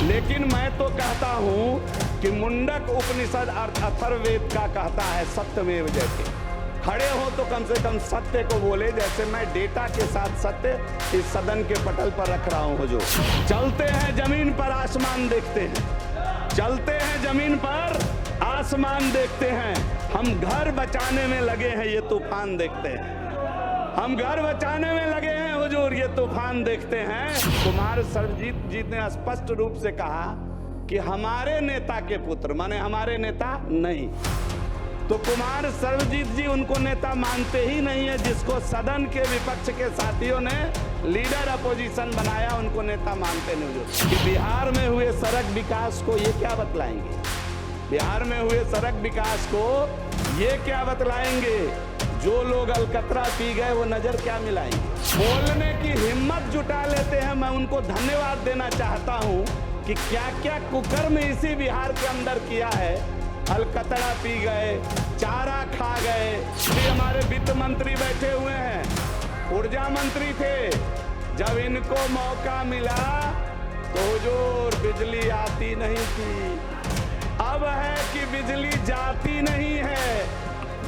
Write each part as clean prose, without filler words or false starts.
लेकिन मैं तो कहता हूं कि मुंडक उपनिषद अथर्ववेद का कहता है सत्यमेव जयते। खड़े हो तो कम से कम सत्य को बोले, जैसे मैं डेटा के साथ सत्य इस सदन के पटल पर रख रहा हूं। हुजूर, चलते हैं जमीन पर आसमान देखते हैं, चलते हैं जमीन पर आसमान देखते हैं। हम घर बचाने में लगे हैं, ये तूफान देखते हैं। हम घर बचाने में लगे हैं हुजूर, ये तूफान देखते हैं। कुमार सर्वजीत जी ने स्पष्ट रूप से कहा कि हमारे नेता के पुत्र, माने हमारे नेता नहीं। तो कुमार सर्वजीत जी उनको नेता मानते ही नहीं है, जिसको सदन के विपक्ष के साथियों ने लीडर अपोजिशन बनाया, उनको नेता मानते नहीं हुजूर। कि बिहार में हुए सड़क विकास को ये क्या बतलाएंगे? बिहार में हुए सड़क विकास को ये क्या बतलाएंगे? जो लोग अलकतरा पी गए वो नजर क्या मिलाएंगे? बोलने की हिम्मत जुटा लेते हैं। मैं उनको धन्यवाद देना चाहता हूं कि क्या क्या कुकर्म इसी बिहार के अंदर किया है। अलकतरा पी गए, चारा खा गए। भी हमारे वित्त मंत्री बैठे हुए हैं, ऊर्जा मंत्री थे, जब इनको मौका मिला तो हुजूर बिजली आती नहीं थी। अब है कि बिजली जाती नहीं है,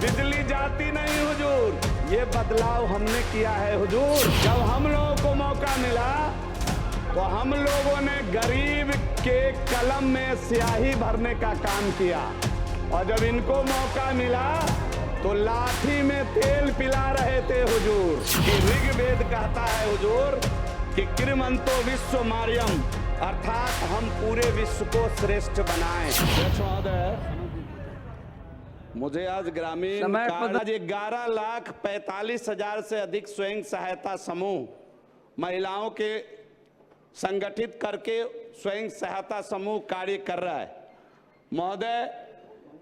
बिजली जाती नहीं हुजूर। ये बदलाव हमने किया है हुजूर। जब हम लोगों को मौका मिला तो हम लोगों ने गरीब के कलम में स्याही भरने का काम किया, और जब इनको मौका मिला तो लाठी में तेल पिला रहे थे हुजूर। कि ऋग्वेद कहता है हुजूर कि कृमंतो विश्व मार्यम, अर्थात हम पूरे विश्व को श्रेष्ठ बनाएं। मुझे आज ग्रामीण 11,45,000 से अधिक स्वयं सहायता समूह महिलाओं के संगठित करके स्वयं सहायता समूह कार्य कर रहा है। महोदय,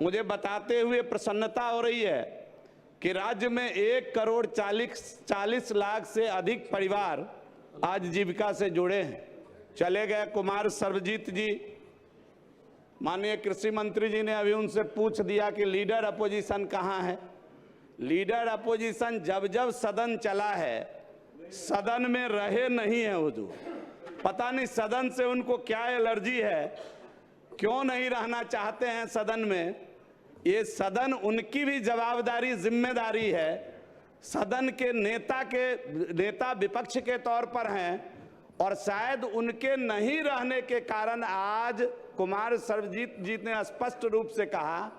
मुझे बताते हुए प्रसन्नता हो रही है कि राज्य में 1,40 लाख से अधिक परिवार आज जीविका से जुड़े हैं। चले गए कुमार सर्वजीत जी, माननीय कृषि मंत्री जी ने अभी उनसे पूछ दिया कि लीडर अपोजिशन कहाँ है। लीडर अपोजिशन जब जब सदन चला है, सदन में रहे नहीं है हुजूर। पता नहीं सदन से उनको क्या एलर्जी है, क्यों नहीं रहना चाहते हैं सदन में। ये सदन उनकी भी जवाबदारी जिम्मेदारी है। सदन के नेता विपक्ष के तौर पर हैं, और शायद उनके नहीं रहने के कारण आज कुमार सर्वजीत जी ने स्पष्ट रूप से कहा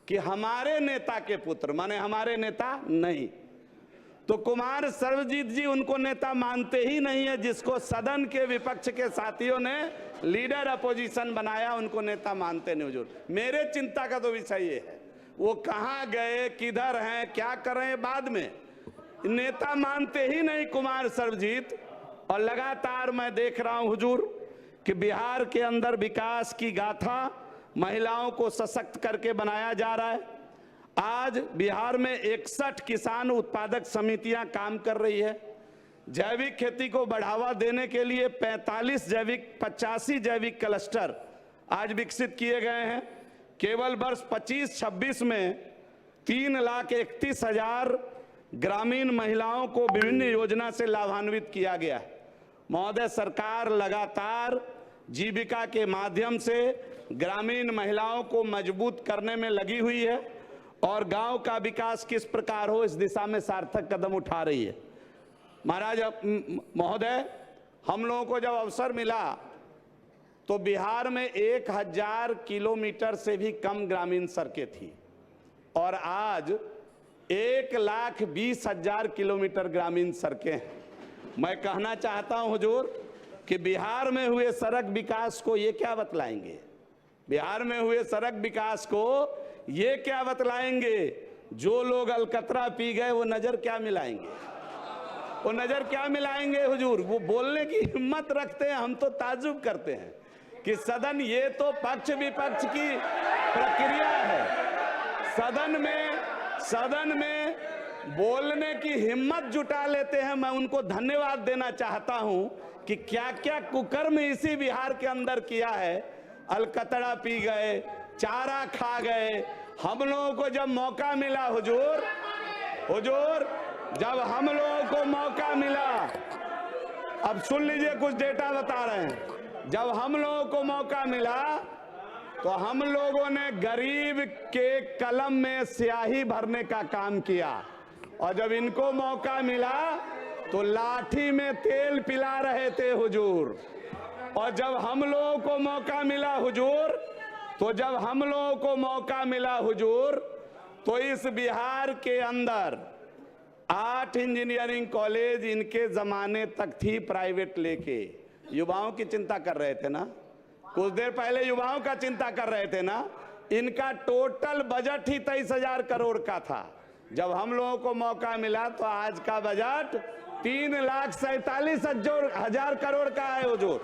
कि हमारे नेता के पुत्र, माने हमारे नेता नहीं। तो कुमार सर्वजीत जी उनको नेता मानते ही नहीं है, जिसको सदन के विपक्ष के साथियों ने लीडर अपोजिशन बनाया, उनको नेता मानते नहीं हुजूर। मेरे चिंता का तो विषय ये है, वो कहां गए, किधर हैं, क्या कर रहे हैं, बाद में नेता मानते ही नहीं कुमार सर्वजीत। और लगातार मैं देख रहा हूं हुजूर कि बिहार के अंदर विकास की गाथा, महिलाओं को सशक्त करके बनाया जा रहा है। आज बिहार में 61 किसान उत्पादक समितियां काम कर रही है। जैविक खेती को बढ़ावा देने के लिए 85 जैविक क्लस्टर आज विकसित किए गए हैं। केवल वर्ष 25-26 में 3,31,000 ग्रामीण महिलाओं को विभिन्न योजना से लाभान्वित किया गया है। महोदय, सरकार लगातार जीविका के माध्यम से ग्रामीण महिलाओं को मजबूत करने में लगी हुई है, और गांव का विकास किस प्रकार हो इस दिशा में सार्थक कदम उठा रही है। महाराज महोदय, हम लोगों को जब अवसर मिला तो बिहार में 1,000 किलोमीटर से भी कम ग्रामीण सड़कें थी, और आज 1,20,000 किलोमीटर ग्रामीण सड़कें हैं। मैं कहना चाहता हूं हुजूर कि बिहार में हुए सड़क विकास को ये क्या बतलाएंगे? बिहार में हुए सड़क विकास को ये क्या बतलाएंगे? जो लोग अलकतरा पी गए वो नजर क्या मिलाएंगे? वो नजर क्या मिलाएंगे हुजूर? वो बोलने की हिम्मत रखते हैं, हम तो ताज्जुब करते हैं कि सदन, ये तो पक्ष विपक्ष की प्रक्रिया है। सदन में बोलने की हिम्मत जुटा लेते हैं। मैं उनको धन्यवाद देना चाहता हूं कि क्या क्या कुकर्म इसी बिहार के अंदर किया है। अलकतरा पी गए, चारा खा गए। हम लोगों को जब मौका मिला हुजूर, जब हम लोगों को मौका मिला, अब सुन लीजिए, कुछ डेटा बता रहे हैं। जब हम लोगों को मौका मिला तो हम लोगों ने गरीब के कलम में स्याही भरने का काम किया, और जब इनको मौका मिला तो लाठी में तेल पिला रहे थे हुजूर। और जब हम लोगों को मौका मिला हुजूर, तो इस बिहार के अंदर 8 इंजीनियरिंग कॉलेज इनके जमाने तक थी प्राइवेट लेके। युवाओं की चिंता कर रहे थे ना, कुछ देर पहले युवाओं का चिंता कर रहे थे ना। इनका टोटल बजट ही 23,000 करोड़ का था। जब हम लोगों को मौका मिला तो आज का बजट 3,47,000 करोड़ का है हुजूर।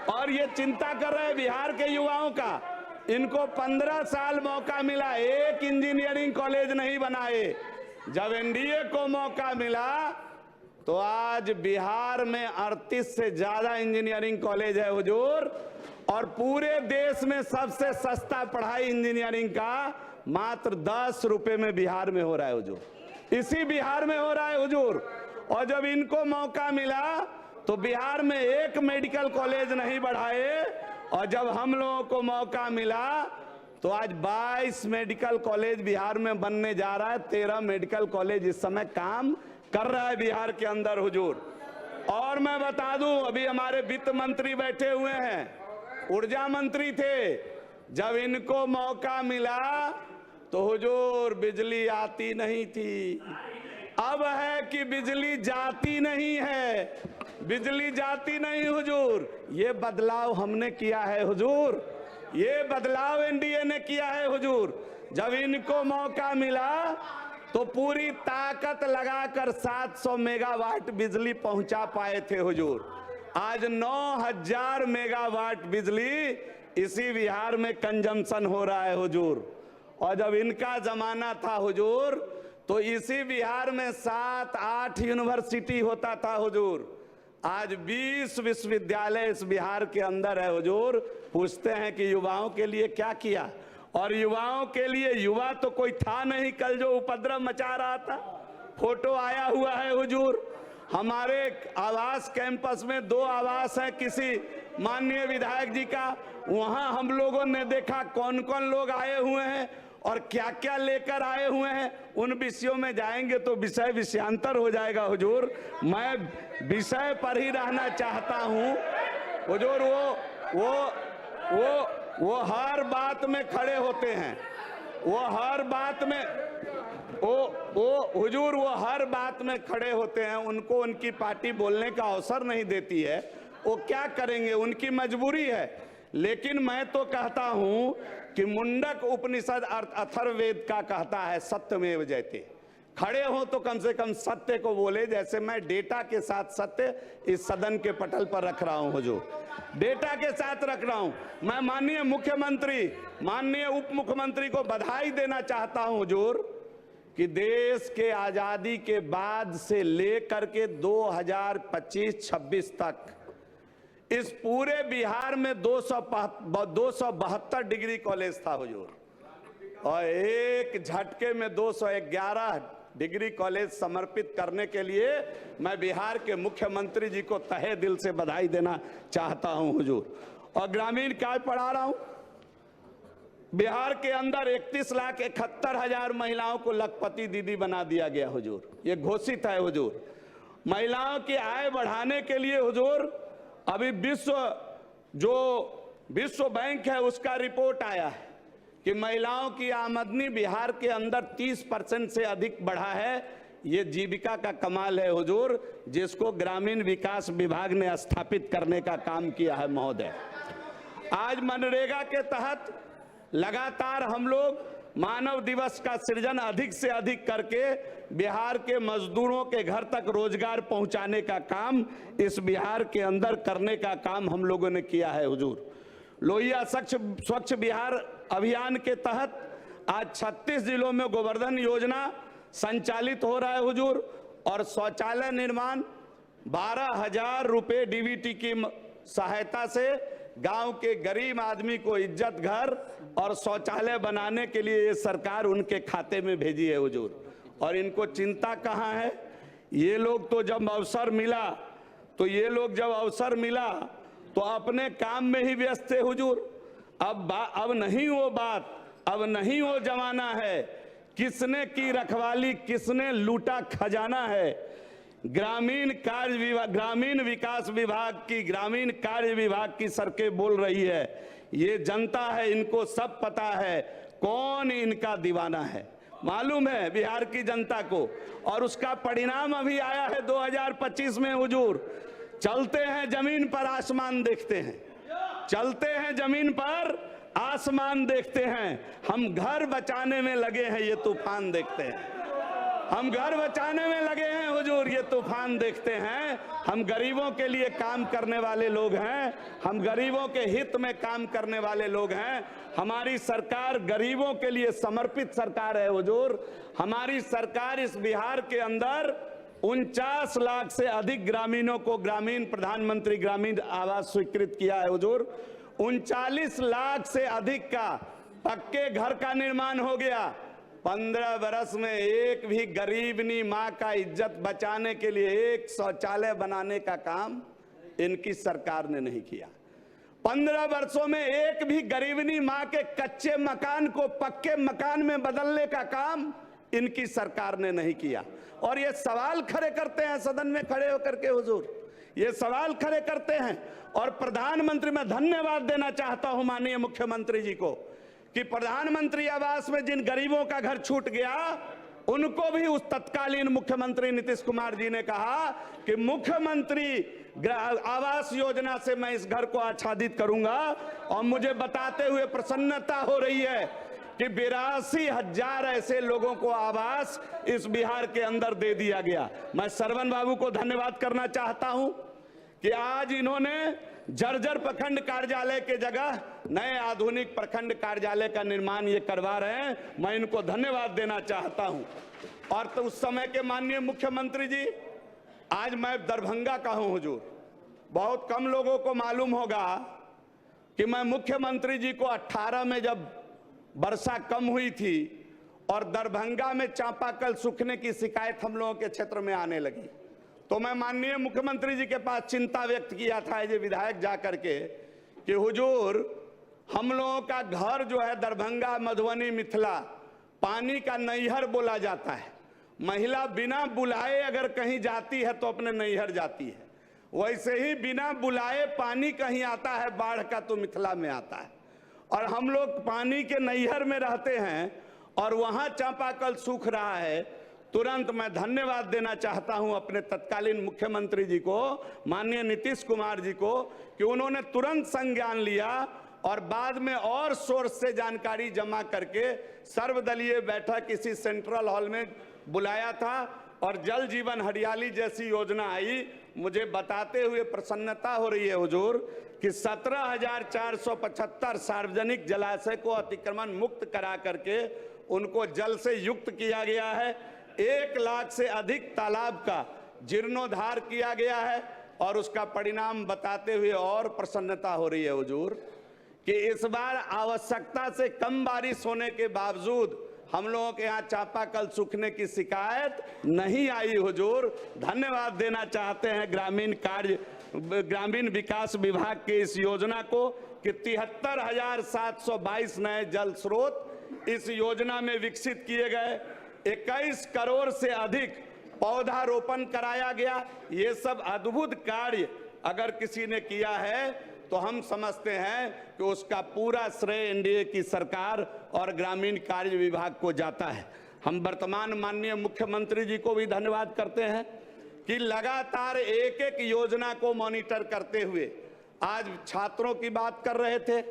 और ये चिंता कर रहे हैं बिहार के युवाओं का। इनको 15 साल मौका मिला, एक इंजीनियरिंग कॉलेज नहीं बनाए। जब एनडीए को मौका मिला तो आज बिहार में 38 से ज्यादा इंजीनियरिंग कॉलेज है हुजूर, और पूरे देश में सबसे सस्ता पढ़ाई इंजीनियरिंग का मात्र 10 रुपए में बिहार में हो रहा है हुजूर, इसी बिहार में हो रहा है हुजूर। और जब इनको मौका मिला तो बिहार में एक मेडिकल कॉलेज नहीं बढ़ाए, और जब हम लोगों को मौका मिला तो आज 22 मेडिकल कॉलेज बिहार में बनने जा रहा है। 13 मेडिकल कॉलेज इस समय काम कर रहा है बिहार के अंदर हुजूर। और मैं बता दूं, अभी हमारे वित्त मंत्री बैठे हुए हैं, ऊर्जा मंत्री थे, जब इनको मौका मिला तो हुजूर बिजली आती नहीं थी। अब है कि बिजली जाती नहीं है, बिजली जाती नहीं हुजूर। ये बदलाव हमने किया है हुजूर, ये बदलाव एनडीए ने किया है हुजूर। जब इनको मौका मिला तो पूरी ताकत लगाकर 700 मेगावाट बिजली पहुंचा पाए थे हुजूर। आज 9,000 मेगावाट बिजली इसी बिहार में कंजम्पशन हो रहा है हुजूर। और जब इनका जमाना था हुजूर तो इसी बिहार में 7-8 यूनिवर्सिटी होता था हुजूर। आज 20 विश्वविद्यालय इस बिहार के अंदर है हुजूर। पूछते हैं कि युवाओं के लिए क्या किया, और युवाओं के लिए युवा तो कोई था नहीं कल जो उपद्रव मचा रहा था। फोटो आया हुआ है हुजूर, हमारे आवास कैंपस में 2 आवास है किसी माननीय विधायक जी का, वहां हम लोगों ने देखा कौन कौन लोग आए हुए हैं और क्या क्या लेकर आए हुए हैं। उन विषयों में जाएंगे तो विषय विषयांतर हो जाएगा हुजूर। मैं विषय पर ही रहना चाहता हूं हुजूर। वो हर बात में खड़े होते हैं, वो हर बात में हुजूर वो हर बात में खड़े होते हैं। उनको उनकी पार्टी बोलने का अवसर नहीं देती है, वो क्या करेंगे, उनकी मजबूरी है। लेकिन मैं तो कहता हूं कि मुंडक उपनिषद अथर्ववेद का कहता है सत्यमेव जयते। खड़े हो तो कम से कम सत्य को बोले, जैसे मैं डेटा के साथ सत्य इस सदन के पटल पर रख रहा हूं हुजूर, डेटा के साथ रख रहा हूं। मैं माननीय मुख्यमंत्री, माननीय उप मुख्यमंत्री को बधाई देना चाहता हूं हुजूर कि देश के आजादी के बाद से लेकर के 2025-26 तक इस पूरे बिहार में 272 डिग्री कॉलेज था हुजूर, और एक झटके में 211 डिग्री कॉलेज समर्पित करने के लिए मैं बिहार के मुख्यमंत्री जी को तहे दिल से बधाई देना चाहता हूं हुजूर। और ग्रामीण कार्य पढ़ा रहा हूं, बिहार के अंदर 31,71,000 महिलाओं को लखपति दीदी बना दिया गया हुजूर, ये घोषित है हुजूर। महिलाओं की आय बढ़ाने के लिए हुजूर अभी विश्व बैंक है उसका रिपोर्ट आया है कि महिलाओं की आमदनी बिहार के अंदर 30% से अधिक बढ़ा है। ये जीविका का कमाल है हुजूर, जिसको ग्रामीण विकास विभाग ने स्थापित करने का काम किया है महोदय। आज मनरेगा के तहत लगातार हम लोग मानव दिवस का सृजन अधिक से अधिक करके बिहार के मजदूरों के घर तक रोजगार पहुंचाने का काम इस बिहार के अंदर करने का काम हम लोगों ने किया है हुजूर। लोहिया स्वच्छ बिहार अभियान के तहत आज 36 जिलों में गोवर्धन योजना संचालित हो रहा है हुजूर, और शौचालय निर्माण 12,000 रुपए डीबीटी की सहायता से गांव के गरीब आदमी को इज्जत घर और शौचालय बनाने के लिए ये सरकार उनके खाते में भेजी है हुजूर। और इनको चिंता कहाँ है, ये लोग तो जब अवसर मिला तो अपने काम में ही व्यस्त थे हुजूर। अब नहीं वो बात, अब नहीं वो जमाना है। किसने की रखवाली, किसने लूटा खजाना है। ग्रामीण विकास विभाग की, ग्रामीण कार्य विभाग की सड़कें बोल रही है। ये जनता है, इनको सब पता है कौन इनका दीवाना है, मालूम है बिहार की जनता को। और उसका परिणाम अभी आया है 2025 में हुजूर। चलते हैं जमीन पर आसमान देखते हैं, चलते हैं जमीन पर आसमान देखते हैं। हम घर बचाने में लगे हैं, ये तूफान देखते हैं। हम घर बचाने में लगे हैं हुजूर, ये तूफान देखते हैं। हम गरीबों के लिए काम करने वाले लोग हैं, हम गरीबों के हित में काम करने वाले लोग हैं। हमारी सरकार गरीबों के लिए समर्पित सरकार है हुजूर। हमारी सरकार इस बिहार के अंदर 49 लाख से अधिक ग्रामीणों को ग्रामीण प्रधानमंत्री ग्रामीण आवास स्वीकृत किया है हुजूर। 39 लाख से अधिक का पक्के घर का निर्माण हो गया। 15 बरस में एक भी गरीबनी माँ का इज्जत बचाने के लिए एक शौचालय बनाने का काम इनकी सरकार ने नहीं किया। 15 वर्षों में एक भी गरीबनी माँ के कच्चे मकान को पक्के मकान में बदलने का काम इनकी सरकार ने नहीं किया। और ये सवाल खड़े करते हैं सदन में खड़े होकर के हुजूर, ये सवाल खड़े करते हैं। और प्रधानमंत्री, मैं धन्यवाद देना चाहता हूं माननीय मुख्यमंत्री जी को कि प्रधानमंत्री आवास में जिन गरीबों का घर छूट गया उनको भी उस तत्कालीन मुख्यमंत्री नीतीश कुमार जी ने कहा कि मुख्यमंत्री आवास योजना से मैं इस घर को आच्छादित करूंगा। और मुझे बताते हुए प्रसन्नता हो रही है कि 82,000 ऐसे लोगों को आवास इस बिहार के अंदर दे दिया गया। मैं सरवन बाबू को धन्यवाद करना चाहता हूं कि आज इन्होंने जर्जर प्रखंड कार्यालय के जगह नए आधुनिक प्रखंड कार्यालय का निर्माण ये करवा रहे हैं। मैं इनको धन्यवाद देना चाहता हूं। और तो उस समय के माननीय मुख्यमंत्री जी, आज मैं दरभंगा का हूं हुजूर। बहुत कम लोगों को मालूम होगा कि मैं मुख्यमंत्री जी को 18 में जब वर्षा कम हुई थी और दरभंगा में चापाकल सूखने की शिकायत हम लोगों के क्षेत्र में आने लगी, तो मैं माननीय मुख्यमंत्री जी के पास चिंता व्यक्त किया था ये विधायक जा करके कि हुजूर हम लोगों का घर जो है दरभंगा, मधुबनी, मिथिला पानी का नैहर बोला जाता है। महिला बिना बुलाए अगर कहीं जाती है तो अपने नैहर जाती है, वैसे ही बिना बुलाए पानी कहीं आता है बाढ़ का तो मिथिला में आता है। और हम लोग पानी के नैहर में रहते हैं और वहां चापाकल सूख रहा है। तुरंत मैं धन्यवाद देना चाहता हूं अपने तत्कालीन मुख्यमंत्री जी को, माननीय नीतीश कुमार जी को, कि उन्होंने तुरंत संज्ञान लिया और बाद में और सोर्स से जानकारी जमा करके सर्वदलीय बैठक इसी सेंट्रल हॉल में बुलाया था और जल जीवन हरियाली जैसी योजना आई। मुझे बताते हुए प्रसन्नता हो रही है हुजूर कि 17,475 सार्वजनिक जलाशय को अतिक्रमण मुक्त करा करके उनको जल से युक्त किया गया है। 1 लाख से अधिक तालाब का जीर्णोद्धार किया गया है। और उसका परिणाम बताते हुए और प्रसन्नता हो रही है हुजूर कि इस बार आवश्यकता से कम बारिश होने के बावजूद हम लोगों के यहाँ चापाकल सूखने की शिकायत नहीं आई हुजूर। धन्यवाद देना चाहते हैं ग्रामीण विकास विभाग के इस योजना को कि 73,722 नए जल स्रोत इस योजना में विकसित किए गए। 21 करोड़ से अधिक पौधारोपण कराया गया। ये सब अद्भुत कार्य अगर किसी ने किया है तो हम समझते हैं कि उसका पूरा श्रेय एनडीए की सरकार और ग्रामीण कार्य विभाग को जाता है। हम वर्तमान माननीय मुख्यमंत्री जी को भी धन्यवाद करते हैं कि लगातार एक एक योजना को मॉनिटर करते हुए, आज छात्रों की बात कर रहे थे,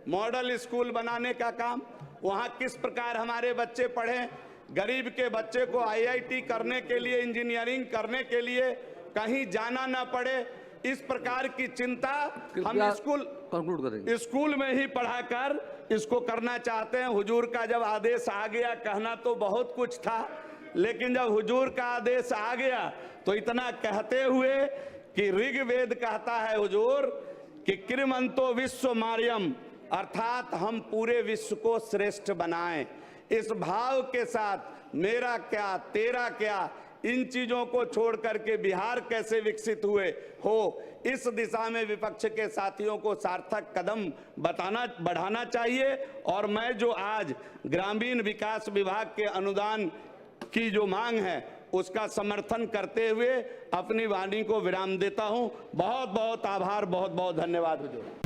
मॉडल स्कूल बनाने का काम, वहाँ किस प्रकार हमारे बच्चे पढ़ें, गरीब के बच्चे को आईआईटी करने के लिए, इंजीनियरिंग करने के लिए कहीं जाना ना पड़े, इस प्रकार की चिंता हम स्कूल में ही पढ़ाकर इसको करना चाहते हैं। हुजूर का जब आदेश आ गया, कहना तो बहुत कुछ था, लेकिन जब हुजूर का आदेश आ गया तो इतना कहते हुए कि ऋग्वेद कहता है हुजूर कि कृमंतो विश्व मार्यम, अर्थात हम पूरे विश्व को श्रेष्ठ बनाएं। इस भाव के साथ मेरा क्या तेरा क्या इन चीजों को छोड़ करके बिहार कैसे विकसित हुए हो, इस दिशा में विपक्ष के साथियों को सार्थक कदम बढ़ाना चाहिए। और मैं जो आज ग्रामीण विकास विभाग के अनुदान की जो मांग है उसका समर्थन करते हुए अपनी वाणी को विराम देता हूं। बहुत बहुत आभार, बहुत बहुत धन्यवाद हुजूर।